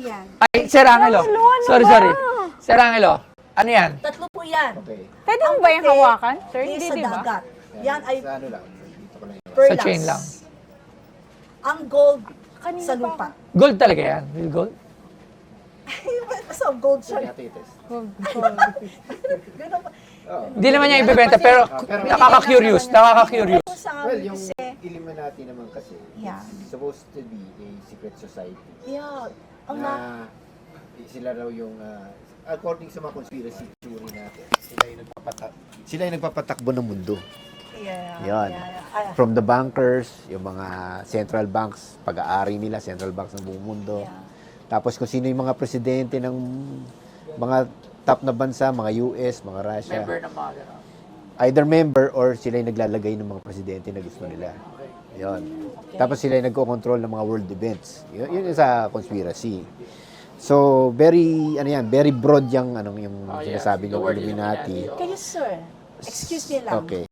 yan. Ay, Sir Angelo. Sorry. Sir Angelo, ano yan? Tatlo po yan. Okay. Pwede Ang mo ba yung puti hawakan, sir? is Hindi, sa di ba? dagat. Yan ay Sa ano lang, dito ko lang yun. perlas. Sa chain lang. Ang gold Kanina sa pa lupa. Gold talaga yan. Real gold? Basta gold siya. Sige, ate-test. Ganun pa. Oo. Hindi naman niya ibebenta, pero pero- nakaka-curious. Nakaka-curious. Sa Well, amin yung kasi, Illuminati naman kasi, Yeah. it's supposed to be a secret society. yeah, ang Na sila raw yung, according sa mga conspiracy theory natin, sila yung nagpapatakbo ng mundo. Yan. From the bankers, yung mga central banks, pag-aari nila, central banks ng buong mundo. Tapos kung sino yung mga presidente ng mga top na bansa, mga US, mga Russia. Member ng mga gano'n. Either member or sila yung naglalagay ng mga presidente na gusto nila. Yun. Tapos sila yung nagko-control ng mga world events. Yun yung sa conspiracy. So, very broad yung, yung sinasabi ng Illuminati. Kayo, sir, excuse me lang. Okay.